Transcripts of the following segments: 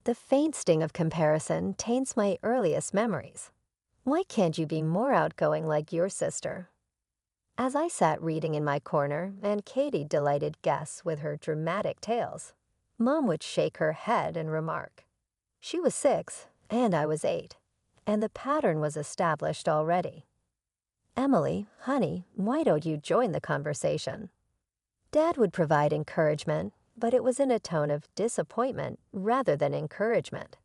The faint sting of comparison taints my earliest memories. Why can't you be more outgoing like your sister? As I sat reading in my corner and Katie delighted guests with her dramatic tales, Mom would shake her head and remark, "She was 6 and I was 8, and the pattern was established already. Emily, honey, why don't you join the conversation?" Dad would provide encouragement, but it was in a tone of disappointment rather than encouragement.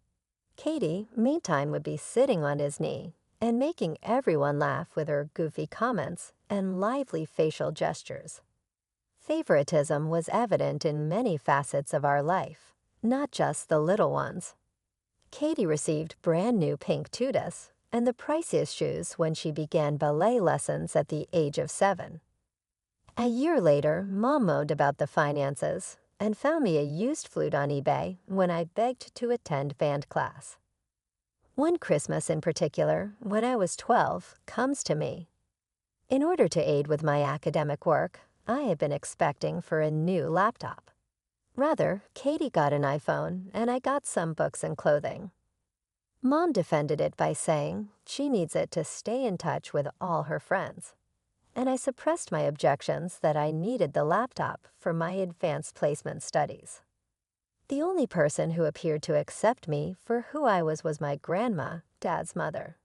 Katie, meantime, would be sitting on his knee and making everyone laugh with her goofy comments and lively facial gestures. Favoritism was evident in many facets of our life, not just the little ones. Katie received brand new pink Tudis and the priciest shoes when she began ballet lessons at the age of 7. A year later, Mom moaned about the finances and found me a used flute on eBay when I begged to attend band class. One Christmas in particular, when I was 12, comes to me. In order to aid with my academic work, I had been expecting for a new laptop. Rather, Katie got an iPhone and I got some books and clothing. Mom defended it by saying she needs it to stay in touch with all her friends, and I suppressed my objections that I needed the laptop for my advanced placement studies. The only person who appeared to accept me for who I was my grandma, Dad's mother.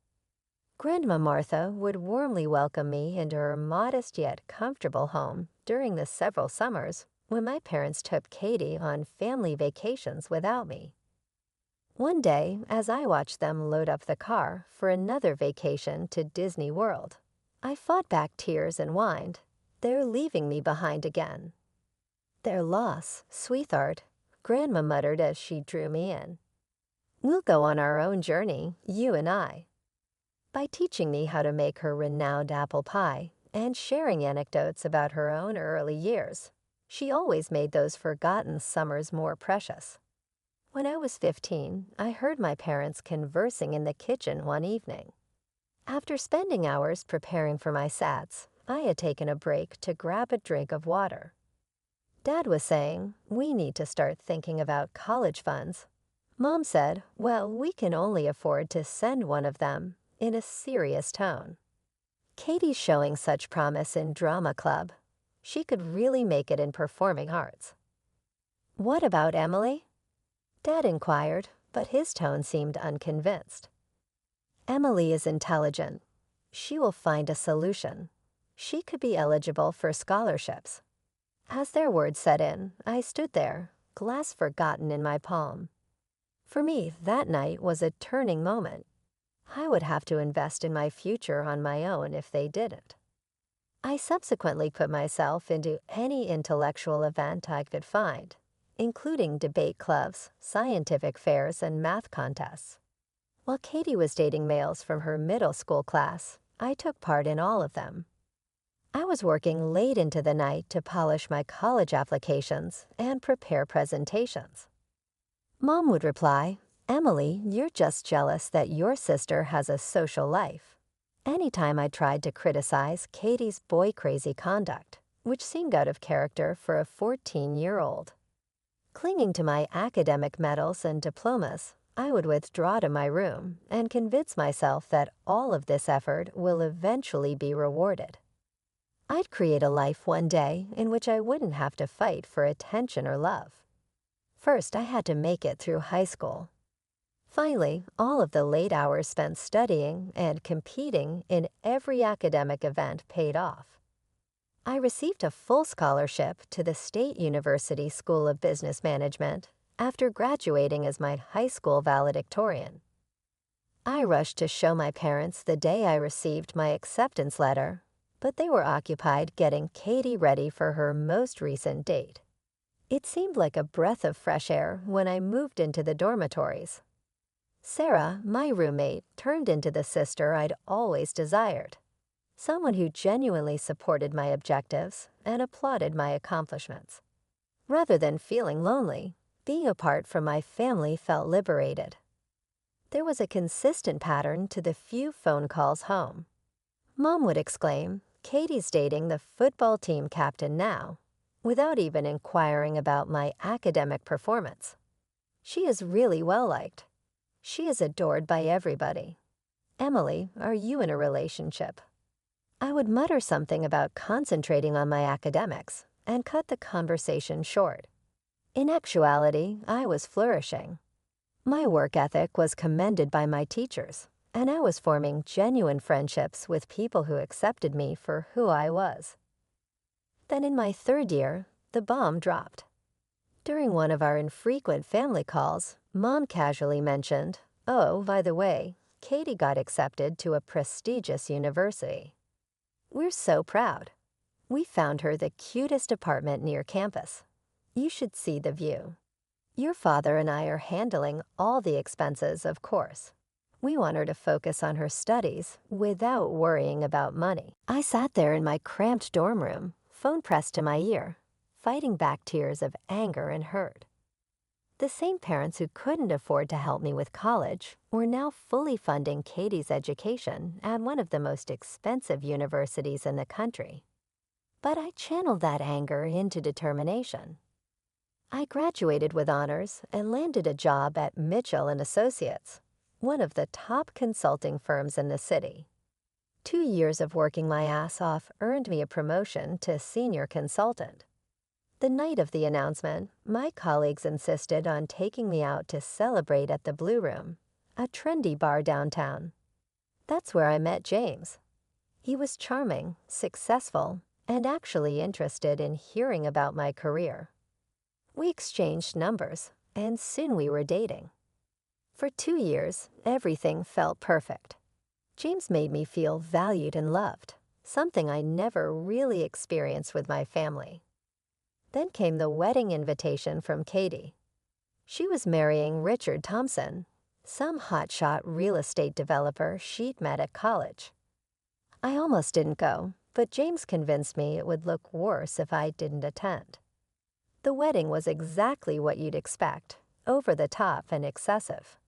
Grandma Martha would warmly welcome me into her modest yet comfortable home during the several summers when my parents took Katie on family vacations without me. One day, as I watched them load up the car for another vacation to Disney World, I fought back tears and whined, "They're leaving me behind again." "Their loss, sweetheart," Grandma muttered as she drew me in. "We'll go on our own journey, you and I." By teaching me how to make her renowned apple pie and sharing anecdotes about her own early years, she always made those forgotten summers more precious. When I was 15, I heard my parents conversing in the kitchen one evening. After spending hours preparing for my SATs, I had taken a break to grab a drink of water. Dad was saying, "We need to start thinking about college funds." Mom said, "Well, we can only afford to send one of them," in a serious tone. Katie's showing such promise in drama club. She could really make it in performing arts. "What about Emily?" Dad inquired, but his tone seemed unconvinced. "Emily is intelligent. She will find a solution. She could be eligible for scholarships." As their words set in, I stood there, glass forgotten in my palm. For me, that night was a turning moment. I would have to invest in my future on my own if they didn't. I subsequently put myself into any intellectual event I could find, including debate clubs, scientific fairs, and math contests. While Katie was dating males from her middle school class, I took part in all of them. I was working late into the night to polish my college applications and prepare presentations. Mom would reply, "Emily, you're just jealous that your sister has a social life." Anytime I tried to criticize Katie's boy-crazy conduct, which seemed out of character for a 14-year-old. Clinging to my academic medals and diplomas, I would withdraw to my room and convince myself that all of this effort will eventually be rewarded. I'd create a life one day in which I wouldn't have to fight for attention or love. First, I had to make it through high school. Finally, all of the late hours spent studying and competing in every academic event paid off. I received a full scholarship to the State University School of Business Management after graduating as my high school valedictorian. I rushed to show my parents the day I received my acceptance letter, but they were occupied getting Katie ready for her most recent date. It seemed like a breath of fresh air when I moved into the dormitories. Sarah, my roommate, turned into the sister I'd always desired. Someone who genuinely supported my objectives and applauded my accomplishments. Rather than feeling lonely, being apart from my family felt liberated. There was a consistent pattern to the few phone calls home. Mom would exclaim, "Katie's dating the football team captain now," without even inquiring about my academic performance. She is really well-liked. She is adored by everybody. Emily, are you in a relationship? I would mutter something about concentrating on my academics and cut the conversation short. In actuality, I was flourishing. My work ethic was commended by my teachers, and I was forming genuine friendships with people who accepted me for who I was. Then in my third year, the bomb dropped. During one of our infrequent family calls, Mom casually mentioned, "Oh, by the way, Katie got accepted to a prestigious university." We're so proud. We found her the cutest apartment near campus. You should see the view. Your father and I are handling all the expenses, of course. We want her to focus on her studies without worrying about money. I sat there in my cramped dorm room, phone pressed to my ear, fighting back tears of anger and hurt. The same parents who couldn't afford to help me with college were now fully funding Katie's education at one of the most expensive universities in the country. But I channeled that anger into determination. I graduated with honors and landed a job at Mitchell & Associates, one of the top consulting firms in the city. 2 years of working my ass off earned me a promotion to senior consultant. The night of the announcement, my colleagues insisted on taking me out to celebrate at the Blue Room, a trendy bar downtown. That's where I met James. He was charming, successful, and actually interested in hearing about my career. We exchanged numbers, and soon we were dating. For 2 years, everything felt perfect. James made me feel valued and loved, something I never really experienced with my family. Then came the wedding invitation from Katie. She was marrying Richard Thompson, some hotshot real estate developer she'd met at college. I almost didn't go, but James convinced me it would look worse if I didn't attend. The wedding was exactly what you'd expect, over the top and excessive.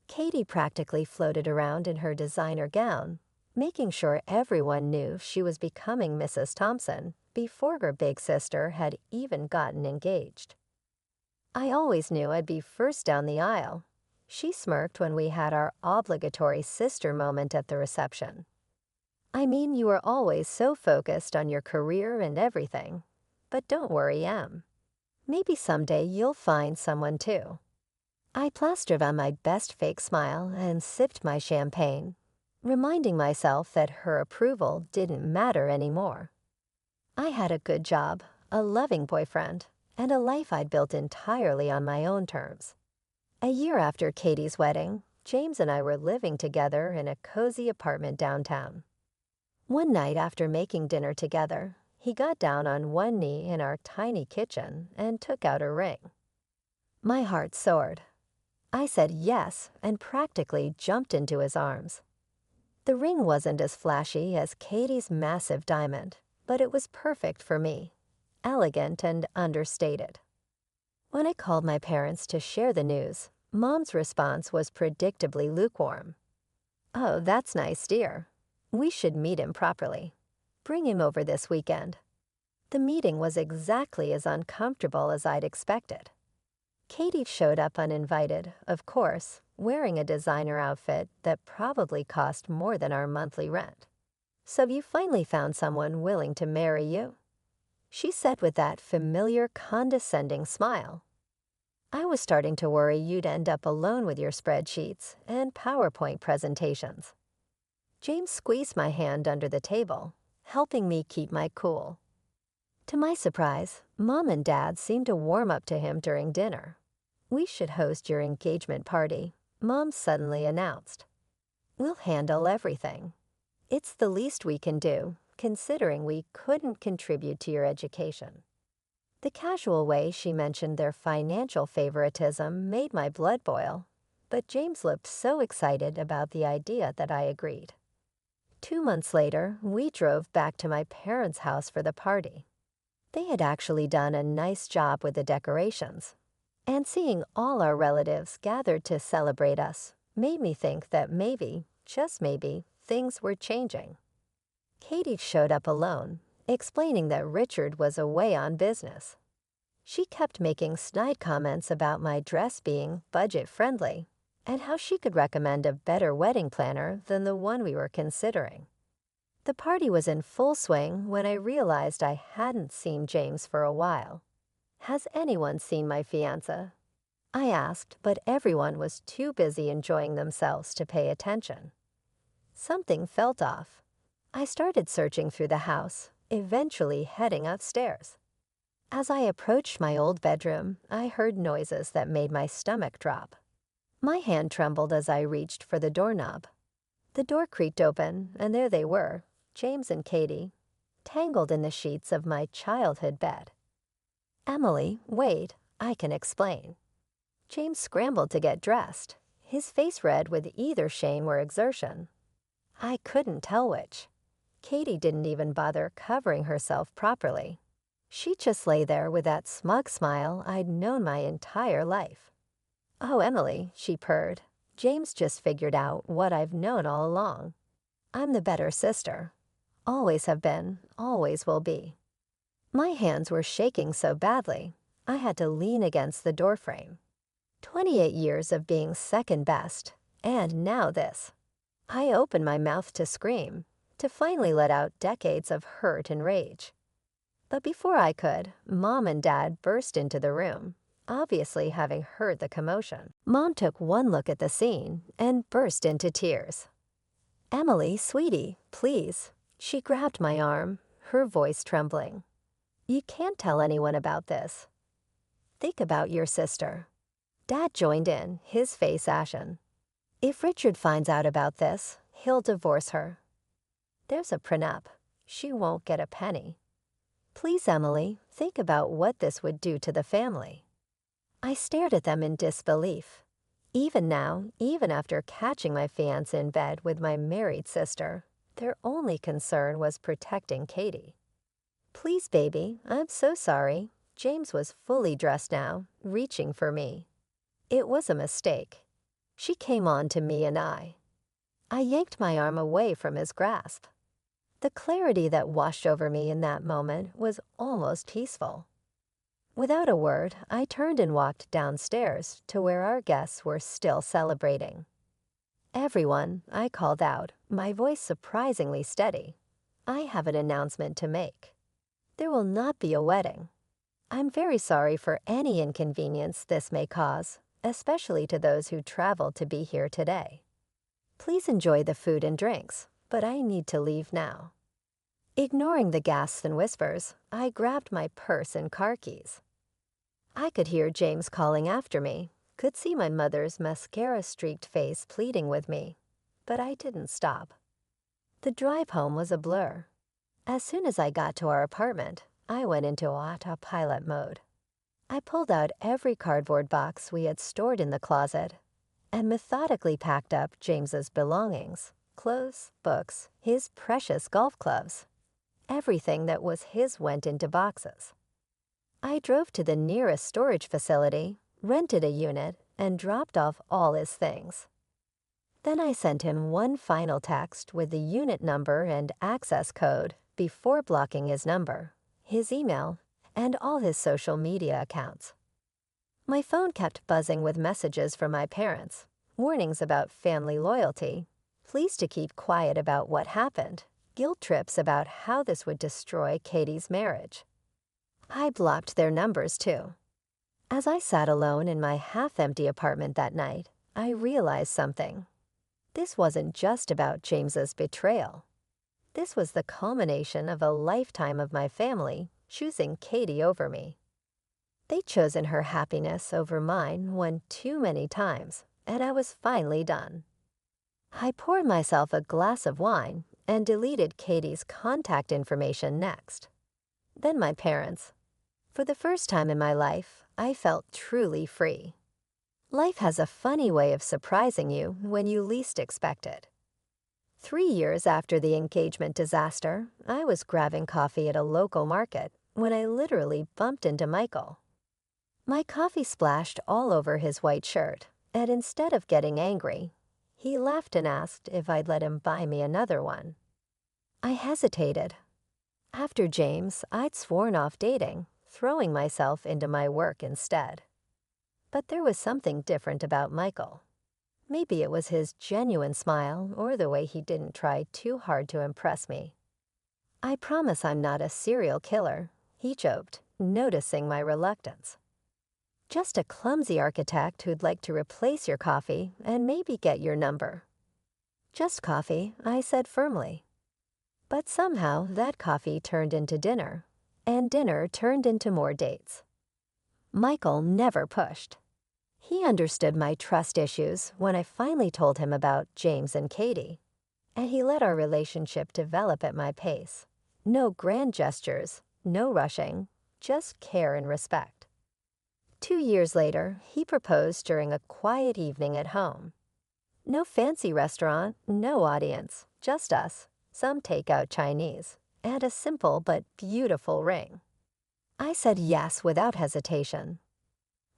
Katie practically floated around in her designer gown, making sure everyone knew she was becoming Mrs. Thompson before her big sister had even gotten engaged. I always knew I'd be first down the aisle. She smirked when we had our obligatory sister moment at the reception. I mean, you are always so focused on your career and everything. But don't worry, Em. Maybe someday you'll find someone too. I plastered on my best fake smile and sipped my champagne, reminding myself that her approval didn't matter anymore. I had a good job, a loving boyfriend, and a life I'd built entirely on my own terms. A year after Katie's wedding, James and I were living together in a cozy apartment downtown. One night after making dinner together, he got down on one knee in our tiny kitchen and took out a ring. My heart soared. I said yes and practically jumped into his arms. The ring wasn't as flashy as Katie's massive diamond, but it was perfect for me, elegant and understated. When I called my parents to share the news, Mom's response was predictably lukewarm. "Oh, that's nice, dear. We should meet him properly. Bring him over this weekend." The meeting was exactly as uncomfortable as I'd expected. Katie showed up uninvited, of course, wearing a designer outfit that probably cost more than our monthly rent. "So you finally found someone willing to marry you?" She said with that familiar, condescending smile. "I was starting to worry you'd end up alone with your spreadsheets and PowerPoint presentations." James squeezed my hand under the table, helping me keep my cool. To my surprise, Mom and Dad seemed to warm up to him during dinner. "We should host your engagement party," Mom suddenly announced. "We'll handle everything. It's the least we can do, considering we couldn't contribute to your education." The casual way she mentioned their financial favoritism made my blood boil, but James looked so excited about the idea that I agreed. 2 months later, we drove back to my parents' house for the party. They had actually done a nice job with the decorations, and seeing all our relatives gathered to celebrate us made me think that maybe, just maybe, things were changing. Katie showed up alone, explaining that Richard was away on business. She kept making snide comments about my dress being budget-friendly and how she could recommend a better wedding planner than the one we were considering. The party was in full swing when I realized I hadn't seen James for a while. "Has anyone seen my fiancé?" I asked, but everyone was too busy enjoying themselves to pay attention. Something felt off. I started searching through the house, eventually heading upstairs. As I approached my old bedroom, I heard noises that made my stomach drop. My hand trembled as I reached for the doorknob. The door creaked open, and there they were, James and Katie, tangled in the sheets of my childhood bed. "Emily, wait, I can explain." James scrambled to get dressed, his face red with either shame or exertion. I couldn't tell which. Katie didn't even bother covering herself properly. She just lay there with that smug smile I'd known my entire life. "Oh, Emily," she purred, "James just figured out what I've known all along. I'm the better sister. Always have been, always will be." My hands were shaking so badly, I had to lean against the doorframe. 28 years of being second best, and now this. I opened my mouth to scream, to finally let out decades of hurt and rage. But before I could, Mom and Dad burst into the room, obviously having heard the commotion. Mom took one look at the scene and burst into tears. "Emily, sweetie, please." She grabbed my arm, her voice trembling. "You can't tell anyone about this. Think about your sister." Dad joined in, his face ashen. "If Richard finds out about this, he'll divorce her. There's a prenup. She won't get a penny. Please, Emily, think about what this would do to the family." I stared at them in disbelief. Even now, even after catching my fiancé in bed with my married sister, their only concern was protecting Katie. "Please, baby, I'm so sorry." James was fully dressed now, reaching for me. It was a mistake. She came on to me and I yanked my arm away from his grasp. The clarity that washed over me in that moment was almost peaceful. Without a word, I turned and walked downstairs to where our guests were still celebrating. "Everyone," I called out, my voice surprisingly steady, "I have an announcement to make. There will not be a wedding. I'm very sorry for any inconvenience this may cause, especially to those who traveled to be here today. Please enjoy the food and drinks, but I need to leave now." Ignoring the gasps and whispers, I grabbed my purse and car keys. I could hear James calling after me, could see my mother's mascara-streaked face pleading with me, but I didn't stop. The drive home was a blur. As soon as I got to our apartment, I went into autopilot mode. I pulled out every cardboard box we had stored in the closet and methodically packed up James's belongings, clothes, books, his precious golf clubs. Everything that was his went into boxes. I drove to the nearest storage facility, rented a unit, and dropped off all his things. Then I sent him one final text with the unit number and access code before blocking his number, his email, and all his social media accounts. My phone kept buzzing with messages from my parents, warnings about family loyalty, pleas to keep quiet about what happened, guilt trips about how this would destroy Katie's marriage. I blocked their numbers too. As I sat alone in my half-empty apartment that night, I realized something. This wasn't just about James's betrayal. This was the culmination of a lifetime of my family choosing Katie over me. They'd chosen her happiness over mine one too many times, and I was finally done. I poured myself a glass of wine and deleted Katie's contact information next. Then my parents. For the first time in my life, I felt truly free. Life has a funny way of surprising you when you least expect it. 3 years after the engagement disaster, I was grabbing coffee at a local market when I literally bumped into Michael. My coffee splashed all over his white shirt, and instead of getting angry, he laughed and asked if I'd let him buy me another one. I hesitated. After James, I'd sworn off dating, throwing myself into my work instead. But there was something different about Michael. Maybe it was his genuine smile or the way he didn't try too hard to impress me. "I promise I'm not a serial killer," he joked, noticing my reluctance. "Just a clumsy architect who'd like to replace your coffee and maybe get your number." "Just coffee," I said firmly. But somehow that coffee turned into dinner, and dinner turned into more dates. Michael never pushed. He understood my trust issues when I finally told him about James and Katie, and he let our relationship develop at my pace. No grand gestures, no rushing, just care and respect. 2 years later, he proposed during a quiet evening at home. No fancy restaurant, no audience, just us, some takeout Chinese, and a simple but beautiful ring. I said yes without hesitation.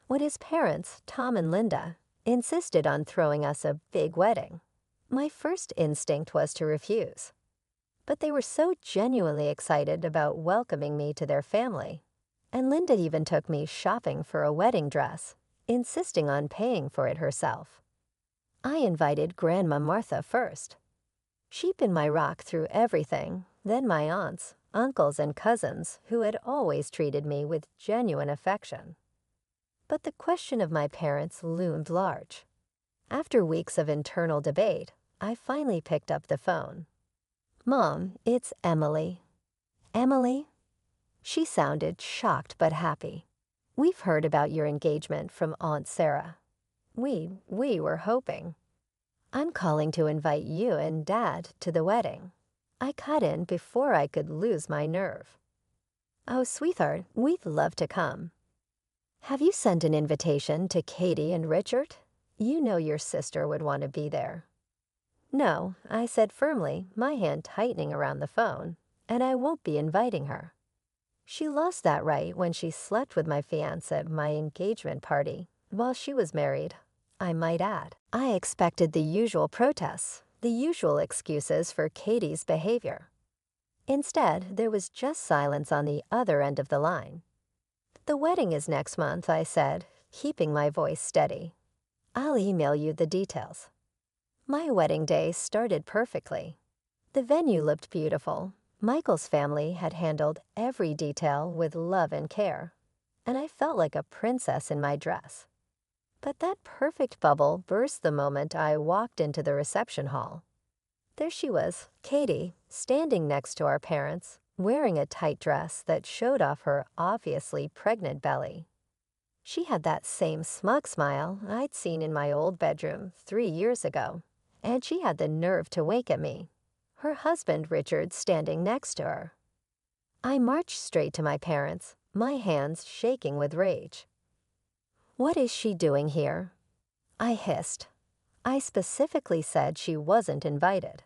When his parents, Tom and Linda, insisted on throwing us a big wedding, my first instinct was to refuse. But they were so genuinely excited about welcoming me to their family, and Linda even took me shopping for a wedding dress, insisting on paying for it herself. I invited Grandma Martha first. She'd been my rock through everything, then my aunts, uncles, and cousins who had always treated me with genuine affection. But the question of my parents loomed large. After weeks of internal debate, I finally picked up the phone. "Mom, it's Emily." "Emily?" She sounded shocked but happy. "We've heard about your engagement from Aunt Sarah. We were hoping. I'm calling to invite you and Dad to the wedding." I cut in before I could lose my nerve. "Oh, sweetheart, we'd love to come." "Have you sent an invitation to Katie and Richard? You know your sister would want to be there." "No," I said firmly, my hand tightening around the phone, "and I won't be inviting her. She lost that right when she slept with my fiancé at my engagement party, while she was married, I might add." I expected the usual protests, the usual excuses for Katie's behavior. Instead, there was just silence on the other end of the line. "The wedding is next month," I said, keeping my voice steady. "I'll email you the details." My wedding day started perfectly. The venue looked beautiful. Michael's family had handled every detail with love and care, and I felt like a princess in my dress. But that perfect bubble burst the moment I walked into the reception hall. There she was, Katie, standing next to our parents, wearing a tight dress that showed off her obviously pregnant belly. She had that same smug smile I'd seen in my old bedroom 3 years ago, and she had the nerve to wink at me, her husband Richard standing next to her. I marched straight to my parents, my hands shaking with rage. "What is she doing here?" I hissed. I specifically said she wasn't invited.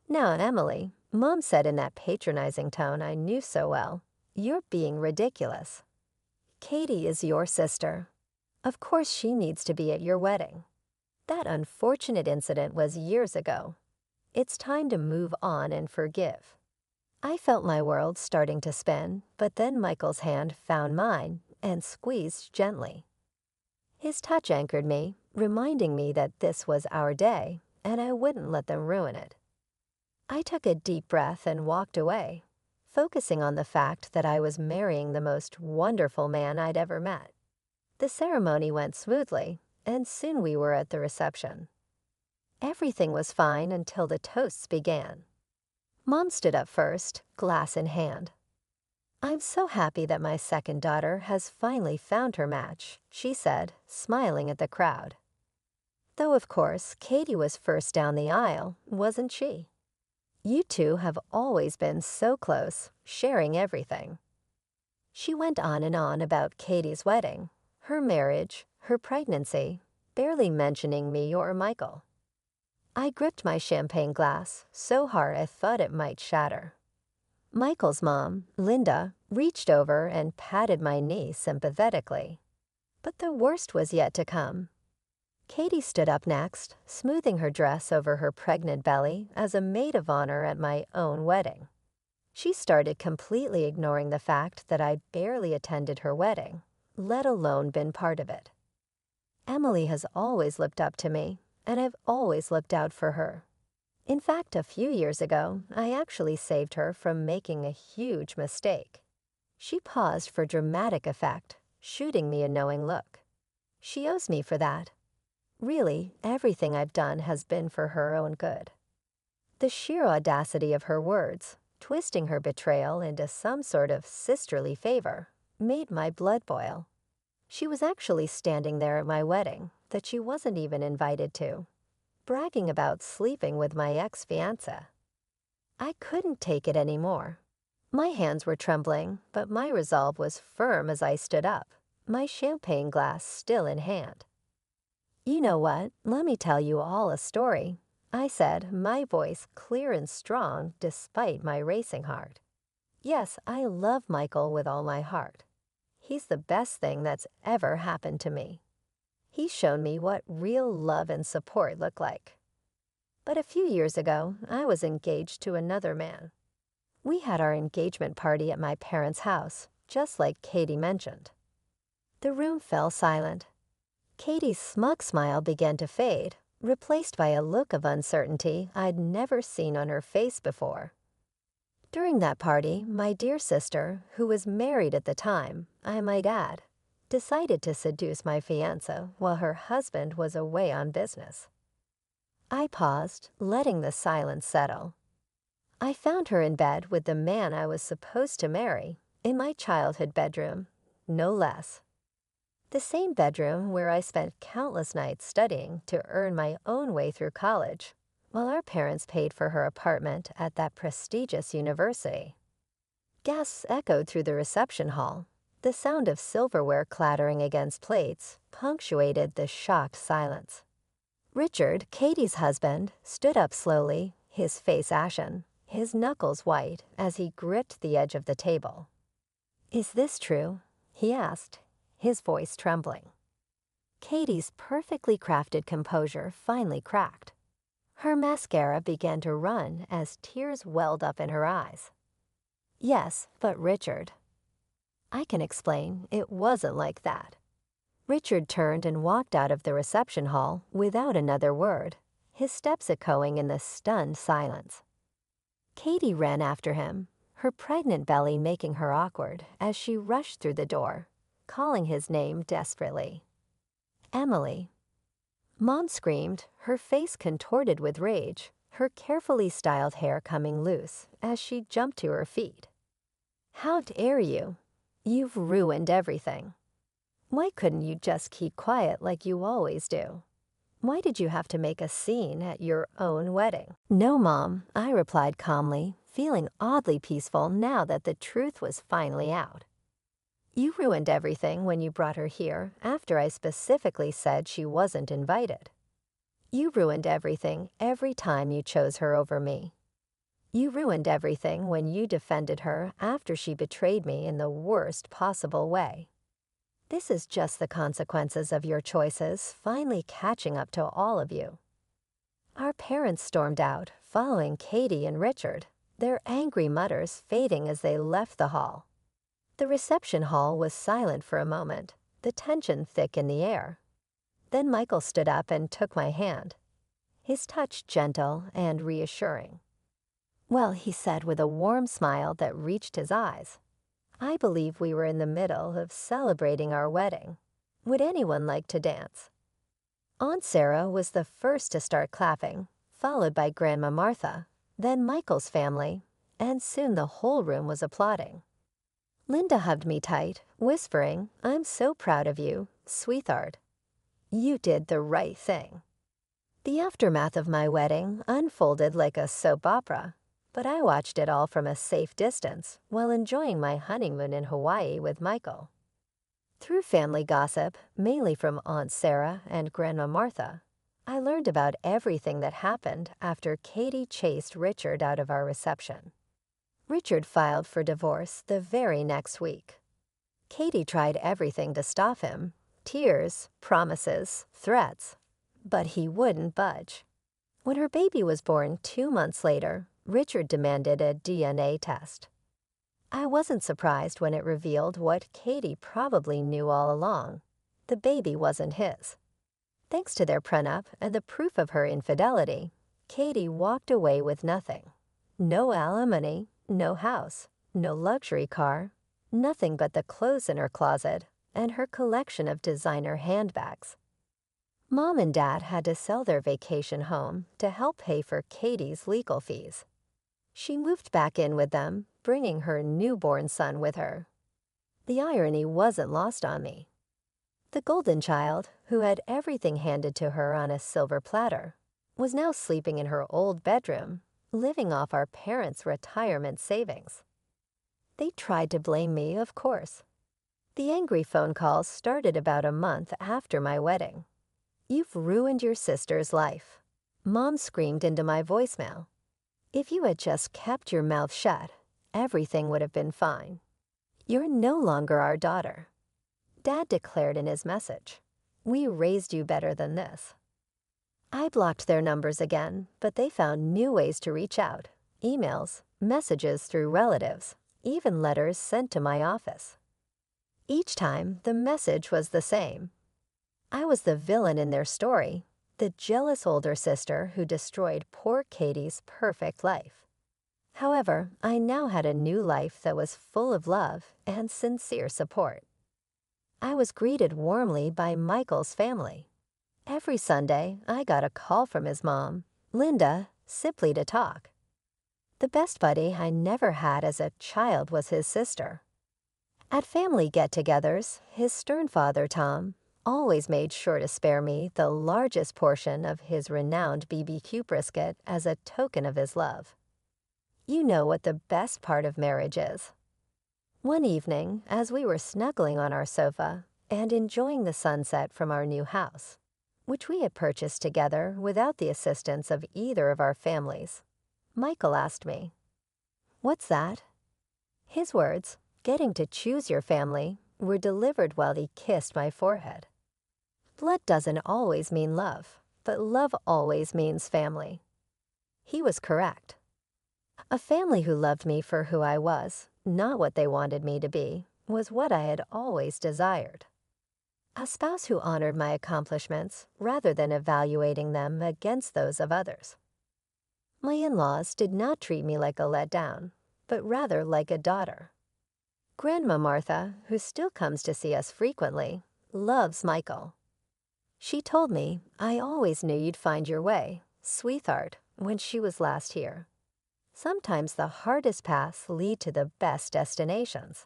"Now, Emily," Mom said in that patronizing tone I knew so well, "you're being ridiculous. Katie is your sister. Of course she needs to be at your wedding. That unfortunate incident was years ago. It's time to move on and forgive." I felt my world starting to spin, but then Michael's hand found mine and squeezed gently. His touch anchored me, reminding me that this was our day, and I wouldn't let them ruin it. I took a deep breath and walked away, focusing on the fact that I was marrying the most wonderful man I'd ever met. The ceremony went smoothly, and soon we were at the reception. Everything was fine until the toasts began. Mom stood up first, glass in hand. "I'm so happy that my second daughter has finally found her match," she said, smiling at the crowd. Though, of course, Katie was first down the aisle, wasn't she? "You two have always been so close, sharing everything." She went on and on about Katie's wedding, her marriage, her pregnancy, barely mentioning me or Michael. I gripped my champagne glass so hard I thought it might shatter. Michael's mom, Linda, reached over and patted my knee sympathetically. But the worst was yet to come. Katie stood up next, smoothing her dress over her pregnant belly as a maid of honor at my own wedding. She started completely ignoring the fact that I barely attended her wedding, let alone been part of it. Emily has always looked up to me, and I've always looked out for her. In fact, a few years ago, I actually saved her from making a huge mistake. She paused for dramatic effect, shooting me a knowing look. She owes me for that. Really, everything I've done has been for her own good. The sheer audacity of her words, twisting her betrayal into some sort of sisterly favor, made my blood boil. She was actually standing there at my wedding that she wasn't even invited to, bragging about sleeping with my ex-fiancé. I couldn't take it anymore. My hands were trembling, but my resolve was firm as I stood up, my champagne glass still in hand. "You know what? Let me tell you all a story," I said, my voice clear and strong despite my racing heart. Yes, I love Michael with all my heart. He's the best thing that's ever happened to me. He's shown me what real love and support look like. But a few years ago, I was engaged to another man. We had our engagement party at my parents' house, just like Katie mentioned. The room fell silent. Katie's smug smile began to fade, replaced by a look of uncertainty I'd never seen on her face before. During that party, my dear sister, who was married at the time, I might add, decided to seduce my fiancé while her husband was away on business. I paused, letting the silence settle. I found her in bed with the man I was supposed to marry, in my childhood bedroom, no less. The same bedroom where I spent countless nights studying to earn my own way through college, while our parents paid for her apartment at that prestigious university. Gasps echoed through the reception hall. The sound of silverware clattering against plates punctuated the shocked silence. Richard, Katie's husband, stood up slowly, his face ashen, his knuckles white as he gripped the edge of the table. "Is this true?" he asked, his voice trembling. Katie's perfectly crafted composure finally cracked. Her mascara began to run as tears welled up in her eyes. "Yes, but Richard." "I can explain. It wasn't like that." Richard turned and walked out of the reception hall without another word, his steps echoing in the stunned silence. Katie ran after him, her pregnant belly making her awkward as she rushed through the door, calling his name desperately. "Emily." Mom screamed, her face contorted with rage, her carefully styled hair coming loose as she jumped to her feet. "How dare you? You've ruined everything. Why couldn't you just keep quiet like you always do? Why did you have to make a scene at your own wedding?" "No, Mom," I replied calmly, feeling oddly peaceful now that the truth was finally out. "You ruined everything when you brought her here after I specifically said she wasn't invited. You ruined everything every time you chose her over me. You ruined everything when you defended her after she betrayed me in the worst possible way. This is just the consequences of your choices finally catching up to all of you." Our parents stormed out, following Katie and Richard, their angry mutters fading as they left the hall. The reception hall was silent for a moment, the tension thick in the air. Then Michael stood up and took my hand, his touch gentle and reassuring. "Well," he said with a warm smile that reached his eyes, "I believe we were in the middle of celebrating our wedding. Would anyone like to dance?" Aunt Sarah was the first to start clapping, followed by Grandma Martha, then Michael's family, and soon the whole room was applauding. Linda hugged me tight, whispering, "I'm so proud of you, sweetheart. You did the right thing." The aftermath of my wedding unfolded like a soap opera, but I watched it all from a safe distance while enjoying my honeymoon in Hawaii with Michael. Through family gossip, mainly from Aunt Sarah and Grandma Martha, I learned about everything that happened after Katie chased Richard out of our reception. Richard filed for divorce the very next week. Katie tried everything to stop him, tears, promises, threats, but he wouldn't budge. When her baby was born 2 months later, Richard demanded a DNA test. I wasn't surprised when it revealed what Katie probably knew all along. The baby wasn't his. Thanks to their prenup and the proof of her infidelity, Katie walked away with nothing. No alimony, no house, no luxury car, nothing but the clothes in her closet and her collection of designer handbags. Mom and Dad had to sell their vacation home to help pay for Katie's legal fees. She moved back in with them, bringing her newborn son with her. The irony wasn't lost on me. The golden child, who had everything handed to her on a silver platter, was now sleeping in her old bedroom, living off our parents' retirement savings. They tried to blame me, of course. The angry phone calls started about a month after my wedding. "You've ruined your sister's life," Mom screamed into my voicemail. "If you had just kept your mouth shut, everything would have been fine. You're no longer our daughter." Dad declared in his message, "We raised you better than this." I blocked their numbers again, but they found new ways to reach out: emails, messages through relatives, even letters sent to my office. Each time, the message was the same. I was the villain in their story, the jealous older sister who destroyed poor Katie's perfect life. However, I now had a new life that was full of love and sincere support. I was greeted warmly by Michael's family. Every Sunday, I got a call from his mom, Linda, simply to talk. The best buddy I never had as a child was his sister. At family get-togethers, his stern father, Tom, always made sure to spare me the largest portion of his renowned BBQ brisket as a token of his love. You know what the best part of marriage is. One evening, as we were snuggling on our sofa and enjoying the sunset from our new house, which we had purchased together without the assistance of either of our families, Michael asked me, "What's that?" His words, "getting to choose your family," were delivered while he kissed my forehead. Blood doesn't always mean love, but love always means family. He was correct. A family who loved me for who I was, not what they wanted me to be, was what I had always desired. A spouse who honored my accomplishments rather than evaluating them against those of others. My in-laws did not treat me like a letdown, but rather like a daughter. Grandma Martha, who still comes to see us frequently, loves Michael. She told me, "I always knew you'd find your way, sweetheart," when she was last here. Sometimes the hardest paths lead to the best destinations.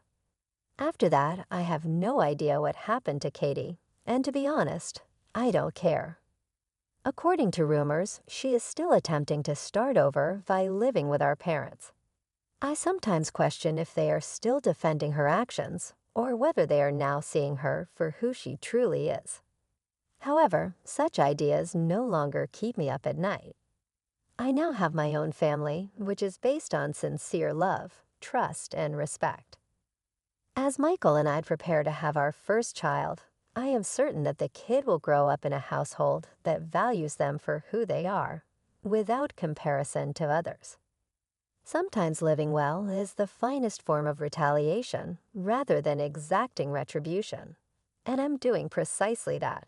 After that, I have no idea what happened to Katie, and to be honest, I don't care. According to rumors, she is still attempting to start over by living with our parents. I sometimes question if they are still defending her actions, or whether they are now seeing her for who she truly is. However, such ideas no longer keep me up at night. I now have my own family, which is based on sincere love, trust, and respect. As Michael and I prepare to have our first child, I am certain that the kid will grow up in a household that values them for who they are, without comparison to others. Sometimes living well is the finest form of retaliation rather than exacting retribution, and I'm doing precisely that.